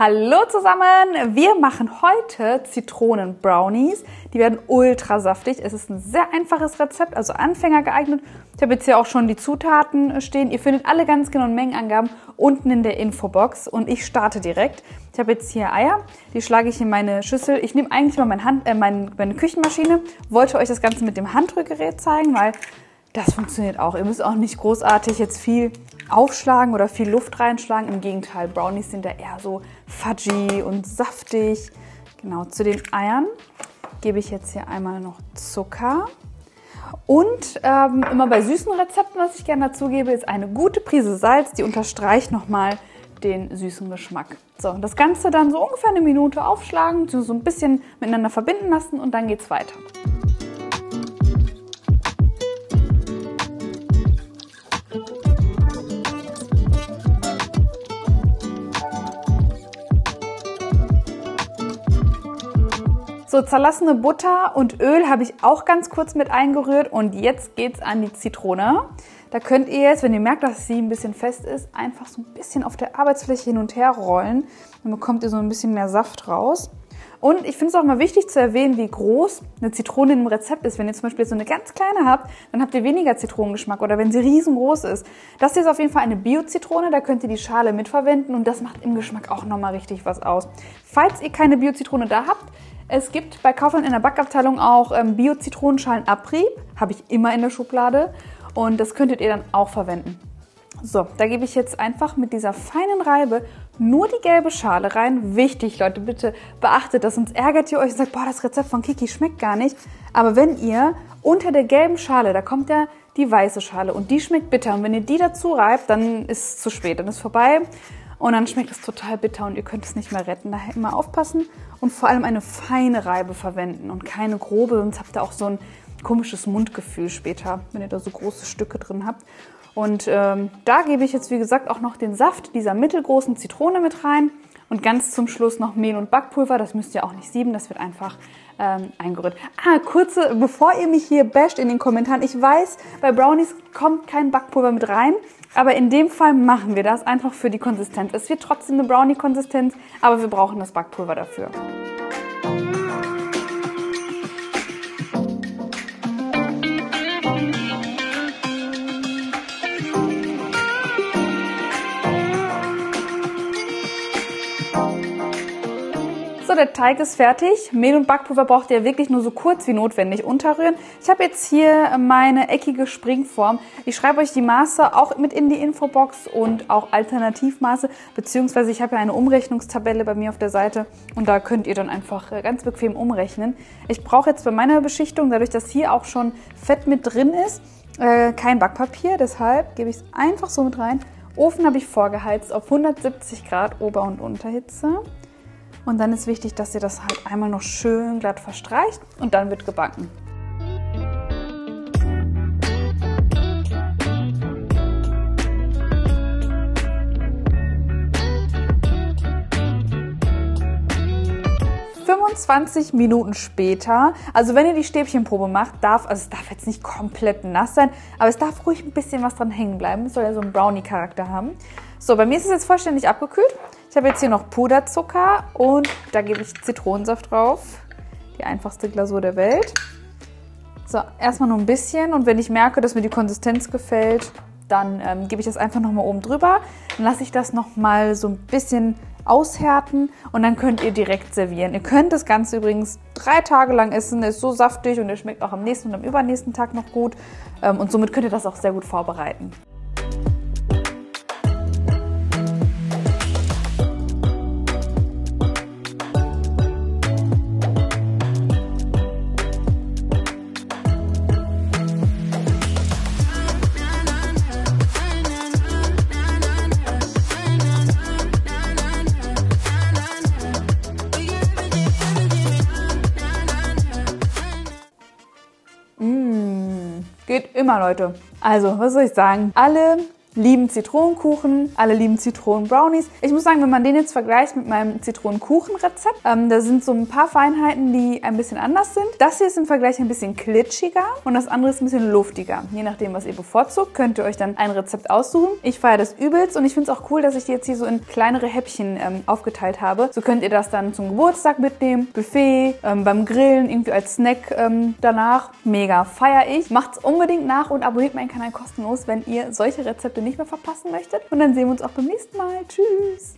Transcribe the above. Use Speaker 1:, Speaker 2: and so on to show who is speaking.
Speaker 1: Hallo zusammen! Wir machen heute Zitronen-Brownies. Die werden ultra saftig. Es ist ein sehr einfaches Rezept, also Anfänger geeignet. Ich habe jetzt hier auch schon die Zutaten stehen. Ihr findet alle ganz genauen Mengenangaben unten in der Infobox. Und ich starte direkt. Ich habe jetzt hier Eier. Die schlage ich in meine Schüssel. Ich nehme eigentlich mal meine Küchenmaschine. Wollte euch das Ganze mit dem Handrührgerät zeigen, weil das funktioniert auch. Ihr müsst auch nicht großartig jetzt viel aufschlagen oder viel Luft reinschlagen. Im Gegenteil, Brownies sind da eher so fudgy und saftig. Genau, zu den Eiern gebe ich jetzt hier einmal noch Zucker. Und immer bei süßen Rezepten, was ich gerne dazu gebe, ist eine gute Prise Salz. Die unterstreicht nochmal den süßen Geschmack. So, das Ganze dann so ungefähr eine Minute aufschlagen, so ein bisschen miteinander verbinden lassen und dann geht's weiter. So, zerlassene Butter und Öl habe ich auch ganz kurz mit eingerührt und jetzt geht's an die Zitrone. Da könnt ihr jetzt, wenn ihr merkt, dass sie ein bisschen fest ist, einfach so ein bisschen auf der Arbeitsfläche hin und her rollen. Dann bekommt ihr so ein bisschen mehr Saft raus. Und ich finde es auch mal wichtig zu erwähnen, wie groß eine Zitrone im Rezept ist. Wenn ihr zum Beispiel so eine ganz kleine habt, dann habt ihr weniger Zitronengeschmack oder wenn sie riesengroß ist. Das hier ist auf jeden Fall eine Bio-Zitrone, da könnt ihr die Schale mitverwenden und das macht im Geschmack auch nochmal richtig was aus. Falls ihr keine Bio-Zitrone da habt, es gibt bei Kaufland in der Backabteilung auch Bio-Zitronenschalen-Abrieb, habe ich immer in der Schublade und das könntet ihr dann auch verwenden. So, da gebe ich jetzt einfach mit dieser feinen Reibe nur die gelbe Schale rein. Wichtig, Leute, bitte beachtet das, sonst ärgert ihr euch und sagt, boah, das Rezept von Kiki schmeckt gar nicht. Aber wenn ihr unter der gelben Schale, da kommt ja die weiße Schale und die schmeckt bitter. Und wenn ihr die dazu reibt, dann ist es zu spät, dann ist es vorbei. Und dann schmeckt es total bitter und ihr könnt es nicht mehr retten. Daher immer aufpassen und vor allem eine feine Reibe verwenden und keine grobe, sonst habt ihr auch so ein komisches Mundgefühl später, wenn ihr da so große Stücke drin habt. Und da gebe ich jetzt, wie gesagt, auch noch den Saft dieser mittelgroßen Zitrone mit rein und ganz zum Schluss noch Mehl und Backpulver. Das müsst ihr auch nicht sieben, das wird einfach eingerührt. Bevor ihr mich hier basht in den Kommentaren, ich weiß, bei Brownies kommt kein Backpulver mit rein, aber in dem Fall machen wir das einfach für die Konsistenz. Es wird trotzdem eine Brownie-Konsistenz, aber wir brauchen das Backpulver dafür. So, der Teig ist fertig. Mehl und Backpulver braucht ihr wirklich nur so kurz wie notwendig unterrühren. Ich habe jetzt hier meine eckige Springform. Ich schreibe euch die Maße auch mit in die Infobox und auch Alternativmaße, beziehungsweise ich habe ja eine Umrechnungstabelle bei mir auf der Seite und da könnt ihr dann einfach ganz bequem umrechnen. Ich brauche jetzt bei meiner Beschichtung, dadurch, dass hier auch schon Fett mit drin ist, kein Backpapier, deshalb gebe ich es einfach so mit rein. Ofen habe ich vorgeheizt auf 170 Grad Ober- und Unterhitze. Und dann ist wichtig, dass ihr das halt einmal noch schön glatt verstreicht und dann wird gebacken. ...25 Minuten später, also wenn ihr die Stäbchenprobe macht, es darf jetzt nicht komplett nass sein, aber es darf ruhig ein bisschen was dran hängen bleiben. Es soll ja so einen Brownie-Charakter haben. So, bei mir ist es jetzt vollständig abgekühlt. Ich habe jetzt hier noch Puderzucker und da gebe ich Zitronensaft drauf. Die einfachste Glasur der Welt. So, erstmal nur ein bisschen und wenn ich merke, dass mir die Konsistenz gefällt, dann gebe ich das einfach nochmal oben drüber. Dann lasse ich das nochmal so ein bisschen aushärten und dann könnt ihr direkt servieren. Ihr könnt das Ganze übrigens 3 Tage lang essen. Der ist so saftig und der schmeckt auch am nächsten und am übernächsten Tag noch gut. Und somit könnt ihr das auch sehr gut vorbereiten. Geht immer, Leute. Also, was soll ich sagen? Alle lieben Zitronenkuchen, alle lieben Zitronenbrownies. Ich muss sagen, wenn man den jetzt vergleicht mit meinem Zitronenkuchenrezept, da sind so ein paar Feinheiten, die ein bisschen anders sind. Das hier ist im Vergleich ein bisschen glitschiger und das andere ist ein bisschen luftiger. Je nachdem, was ihr bevorzugt, könnt ihr euch dann ein Rezept aussuchen. Ich feiere das übelst und ich finde es auch cool, dass ich die jetzt hier so in kleinere Häppchen aufgeteilt habe. So könnt ihr das dann zum Geburtstag mitnehmen, Buffet, beim Grillen, irgendwie als Snack danach. Mega, feiere ich. Macht's unbedingt nach und abonniert meinen Kanal kostenlos, wenn ihr solche Rezepte nicht mehr verpassen möchtet. Und dann sehen wir uns auch beim nächsten Mal. Tschüss!